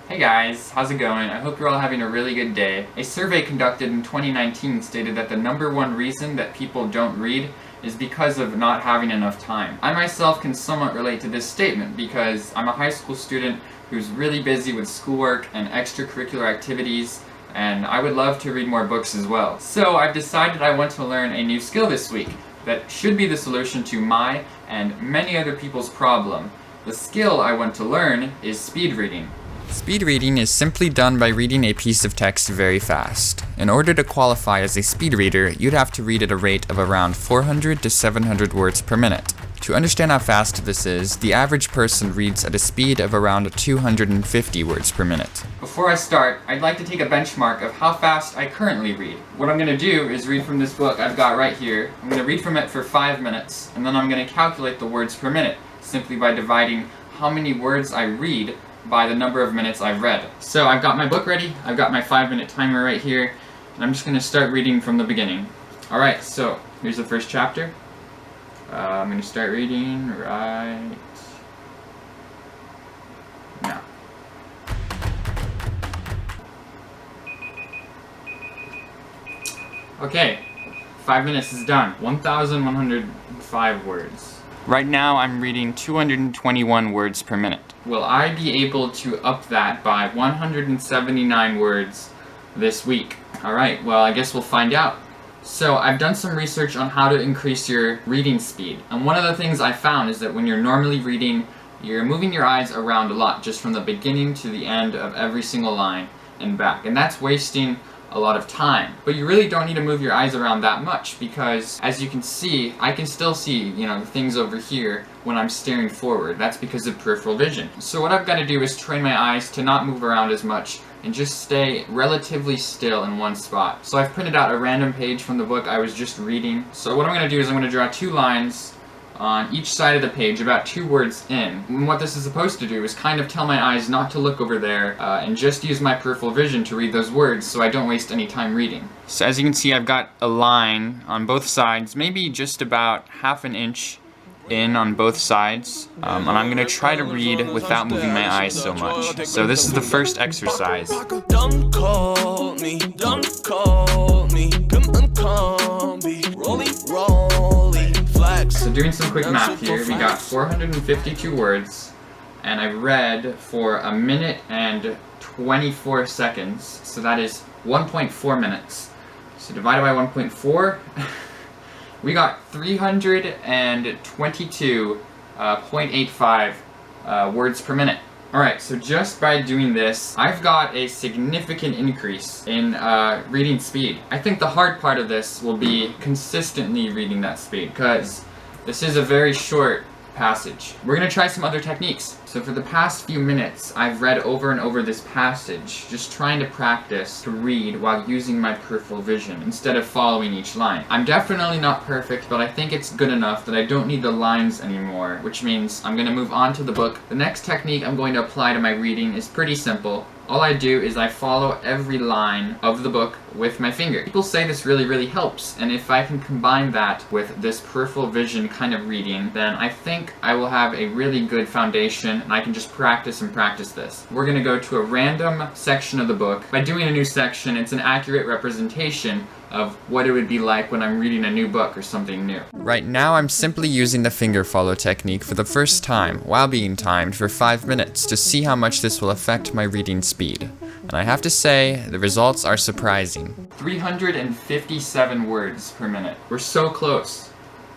Hey guys, how's it going? I hope you're all having a really good day. A survey conducted in 2019 stated that the #1 reason that people don't read is because of not having enough time. I myself can somewhat relate to this statement because I'm a high school student who's really busy with schoolwork and extracurricular activities, and I would love to read more books as well. So I've decided I want to learn a new skill this week that should be the solution to my and many other people's problem. The skill I want to learn is speed reading. Speed reading is simply done by reading a piece of text very fast. In order to qualify as a speed reader, you'd have to read at a rate of around 400 to 700 words per minute. To understand how fast this is, the average person reads at a speed of around 250 words per minute. Before I start, I'd like to take a benchmark of how fast I currently read. What I'm going to do is read from this book I've got right here. I'm going to read from it for 5 minutes, and then I'm going to calculate the words per minute, simply by dividing how many words I read by the number of minutes I've read. So I've got my book ready, I've got my 5-minute timer right here, and I'm just going to start reading from the beginning. Alright, so here's the first chapter. I'm going to start reading right now. Okay, 5 minutes is done. 1,105 words. Right now I'm reading 221 words per minute. Will I be able to up that by 179 words this week? Alright, well I guess we'll find out. So I've done some research on how to increase your reading speed. And one of the things I found is that when you're normally reading, you're moving your eyes around a lot, just from the beginning to the end of every single line and back. And that's wasting a lot of time. But you really don't need to move your eyes around that much because, as you can see, I can still see, things over here when I'm staring forward. That's because of peripheral vision. So what I've got to do is train my eyes to not move around as much and just stay relatively still in one spot. So I've printed out a random page from the book I was just reading. So what I'm going to do is I'm going to draw 2 lines on each side of the page, about 2 words in. And what this is supposed to do is kind of tell my eyes not to look over there and just use my peripheral vision to read those words so I don't waste any time reading. So as you can see, I've got a line on both sides, maybe just about ½ an inch in on both sides, and I'm going to try to read without moving my eyes so much. So this is the first exercise. Don't call me, come and call me, rolly. So doing some quick math here, we got 452 words, and I read for 1 minute and 24 seconds, so that is 1.4 minutes. So divided by 1.4, we got 322.85 words per minute. Alright, so just by doing this, I've got a significant increase in reading speed. I think the hard part of this will be consistently reading that speed, because this is a very short passage. We're going to try some other techniques. So for the past few minutes, I've read over and over this passage, just trying to practice to read while using my peripheral vision instead of following each line. I'm definitely not perfect, but I think it's good enough that I don't need the lines anymore, which means I'm going to move on to the book. The next technique I'm going to apply to my reading is pretty simple. All I do is I follow every line of the book with my finger. People say this really helps, and if I can combine that with this peripheral vision kind of reading, then I think I will have a really good foundation, and I can just practice and practice this. We're going to go to a random section of the book. By doing a new section, it's an accurate representation of what it would be like when I'm reading a new book or something new. Right now I'm simply using the finger follow technique for the first time while being timed for 5 minutes to see how much this will affect my reading speed. And I have to say, the results are surprising. 357 words per minute. We're so close.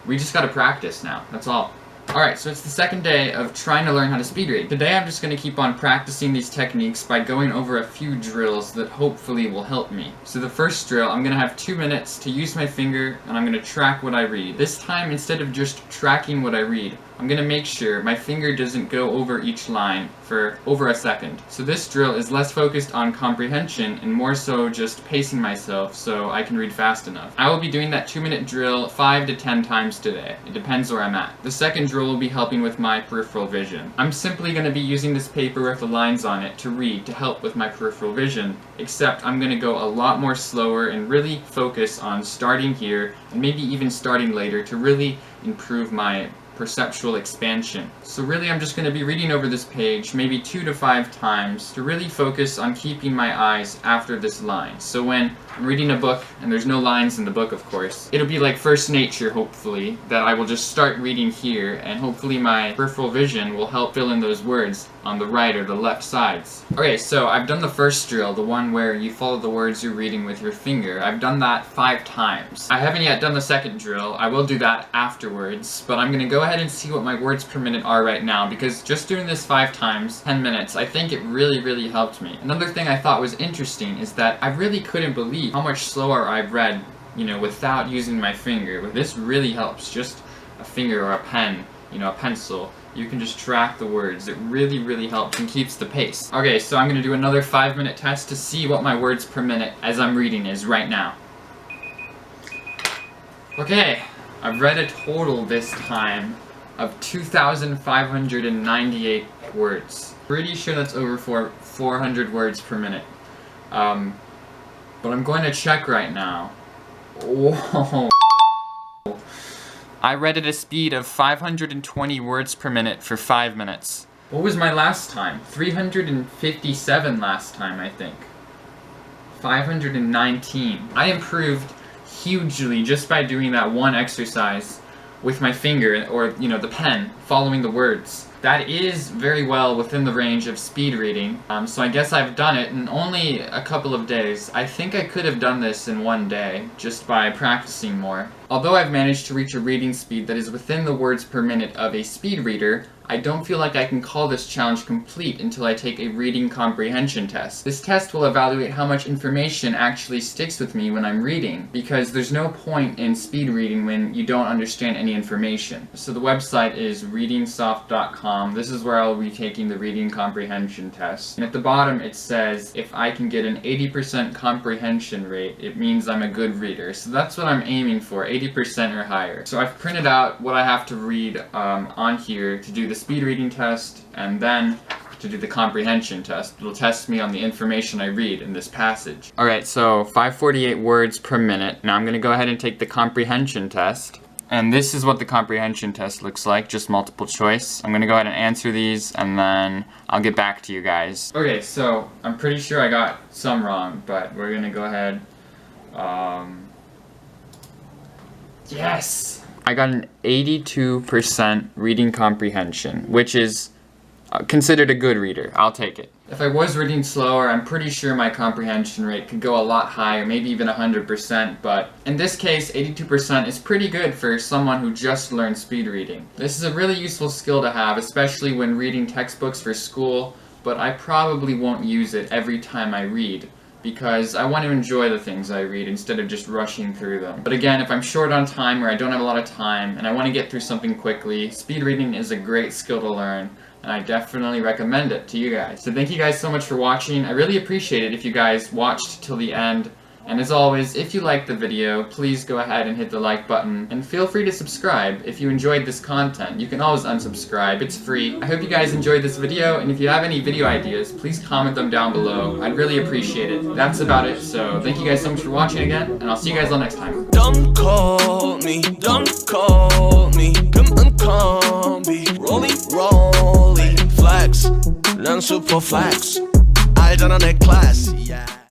We just gotta practice now, that's all. Alright, so it's the second day of trying to learn how to speed read. Today I'm just going to keep on practicing these techniques by going over a few drills that hopefully will help me. So the first drill, I'm going to have 2 minutes to use my finger, and I'm going to track what I read. This time, instead of just tracking what I read, I'm going to make sure my finger doesn't go over each line for over a second. So this drill is less focused on comprehension and more so just pacing myself so I can read fast enough. I will be doing that 2-minute drill 5 to 10 times today. It depends where I'm at. The second drill will be helping with my peripheral vision. I'm simply going to be using this paper with the lines on it to read to help with my peripheral vision, except I'm going to go a lot more slower and really focus on starting here and maybe even starting later to really improve my perceptual expansion. So really I'm just going to be reading over this page maybe 2 to 5 times to really focus on keeping my eyes after this line. So when I'm reading a book, and there's no lines in the book of course, it'll be like first nature hopefully, that I will just start reading here, and hopefully my peripheral vision will help fill in those words on the right or the left sides. Okay, so I've done the first drill, the one where you follow the words you're reading with your finger. I've done that 5 times. I haven't yet done the second drill. I will do that afterwards, but I'm gonna go ahead and see what my words per minute are right now, because just doing this 5 times, 10 minutes, I think it really helped me. Another thing I thought was interesting is that I really couldn't believe how much slower I've read, you know, without using my finger. But this really helps. Just a finger or a pen, you know, a pencil. You can just track the words. It really helps and keeps the pace. Okay, so I'm gonna do another 5-minute test to see what my words per minute as I'm reading is right now. Okay, I've read a total this time of 2,598 words. Pretty sure that's over 400 words per minute. But I'm going to check right now. Whoa. I read at a speed of 520 words per minute for 5 minutes. What was my last time? 357 last time, I think. 519. I improved hugely just by doing that one exercise with my finger, or, you know, the pen, following the words. That is very well within the range of speed reading, so I guess I've done it in only a couple of days. I think I could have done this in one day, just by practicing more. Although I've managed to reach a reading speed that is within the words per minute of a speed reader, I don't feel like I can call this challenge complete until I take a reading comprehension test. This test will evaluate how much information actually sticks with me when I'm reading, because there's no point in speed reading when you don't understand any information. So the website is readingsoft.com. This is where I'll be taking the reading comprehension test. And at the bottom it says, if I can get an 80% comprehension rate, it means I'm a good reader. So that's what I'm aiming for, 80% or higher. So I've printed out what I have to read on here to do the speed reading test, and then to do the comprehension test. It'll test me on the information I read in this passage. Alright, so 548 words per minute. Now I'm going to go ahead and take the comprehension test. And this is what the comprehension test looks like, just multiple choice. I'm going to go ahead and answer these, and then I'll get back to you guys. Okay, so I'm pretty sure I got some wrong, but we're going to go ahead. Yes! I got an 82% reading comprehension, which is considered a good reader. I'll take it. If I was reading slower, I'm pretty sure my comprehension rate could go a lot higher, maybe even 100%, but in this case, 82% is pretty good for someone who just learned speed reading. This is a really useful skill to have, especially when reading textbooks for school, but I probably won't use it every time I read, because I want to enjoy the things I read instead of just rushing through them. But again, if I'm short on time or I don't have a lot of time and I want to get through something quickly, speed reading is a great skill to learn, and I definitely recommend it to you guys. So thank you guys so much for watching. I really appreciate it if you guys watched till the end. And as always, if you liked the video, please go ahead and hit the like button, and feel free to subscribe if you enjoyed this content. You can always unsubscribe, it's free. I hope you guys enjoyed this video, and if you have any video ideas, please comment them down below. I'd really appreciate it. That's about it, so thank you guys so much for watching again, and I'll see you guys all next time. Don't call me, come and call me. Rolling, flex, learn super flex. Alter, class, yeah.